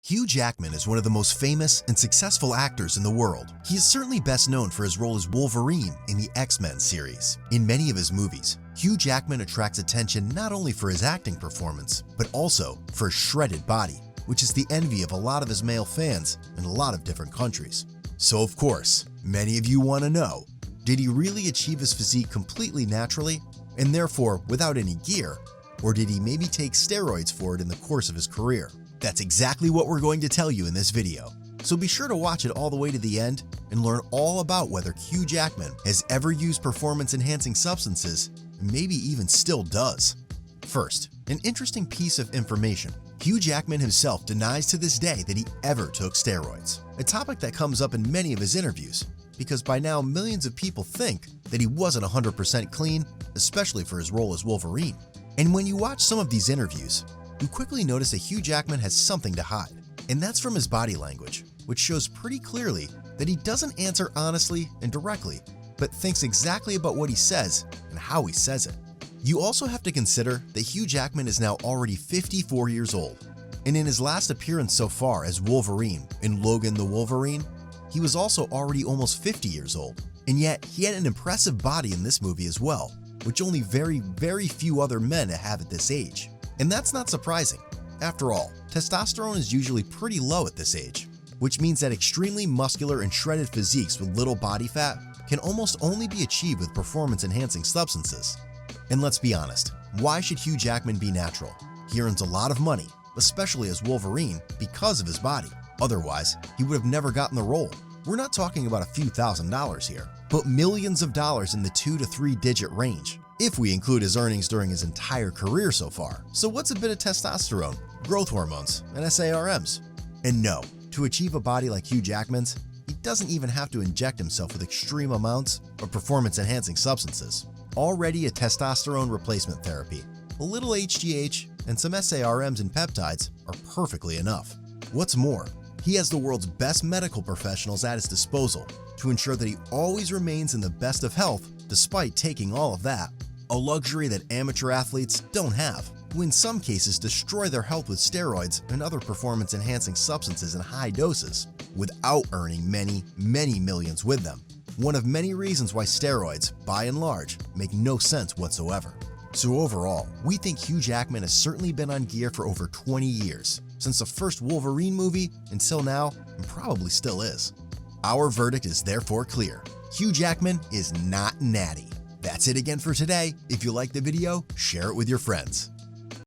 Hugh Jackman is one of the most famous and successful actors in the world. He is certainly best known for his role as Wolverine in the X-Men series. In many of his movies, Hugh Jackman attracts attention not only for his acting performance, but also for his shredded body, which is the envy of a lot of his male fans in a lot of different countries. So of course, many of you want to know, did he really achieve his physique completely naturally, and therefore without any gear, or did he maybe take steroids for it in the course of his career? That's exactly what we're going to tell you in this video. So be sure to watch it all the way to the end and learn all about whether Hugh Jackman has ever used performance-enhancing substances, and maybe even still does. First, an interesting piece of information. Hugh Jackman himself denies to this day that he ever took steroids, a topic that comes up in many of his interviews, because by now millions of people think that he wasn't 100% clean, especially for his role as Wolverine. And when you watch some of these interviews, you quickly notice that Hugh Jackman has something to hide, and that's from his body language, which shows pretty clearly that he doesn't answer honestly and directly, but thinks exactly about what he says and how he says it. You also have to consider that Hugh Jackman is now already 54 years old, and in his last appearance so far as Wolverine in Logan the Wolverine, he was also already almost 50 years old, and yet he had an impressive body in this movie as well, which only very few other men have at this age. And that's not surprising. After all, testosterone is usually pretty low at this age, which means that extremely muscular and shredded physiques with little body fat can almost only be achieved with performance-enhancing substances. And let's be honest, why should Hugh Jackman be natural? He earns a lot of money, especially as Wolverine, because of his body. Otherwise, he would have never gotten the role. We're not talking about a few $1,000s here, but millions of dollars in the 2 to 3 digit range, if we include his earnings during his entire career so far. So what's a bit of testosterone, growth hormones, and SARMs? And no, to achieve a body like Hugh Jackman's, he doesn't even have to inject himself with extreme amounts of performance-enhancing substances. Already a testosterone replacement therapy, a little HGH, and some SARMs and peptides are perfectly enough. What's more, he has the world's best medical professionals at his disposal to ensure that he always remains in the best of health despite taking all of that. A luxury that amateur athletes don't have, who in some cases destroy their health with steroids and other performance-enhancing substances in high doses, without earning many millions with them. One of many reasons why steroids, by and large, make no sense whatsoever. So overall, we think Hugh Jackman has certainly been on gear for over 20 years, since the first Wolverine movie until now, and probably still is. Our verdict is therefore clear. Hugh Jackman is not natty. That's it again for today. If you liked the video, share it with your friends.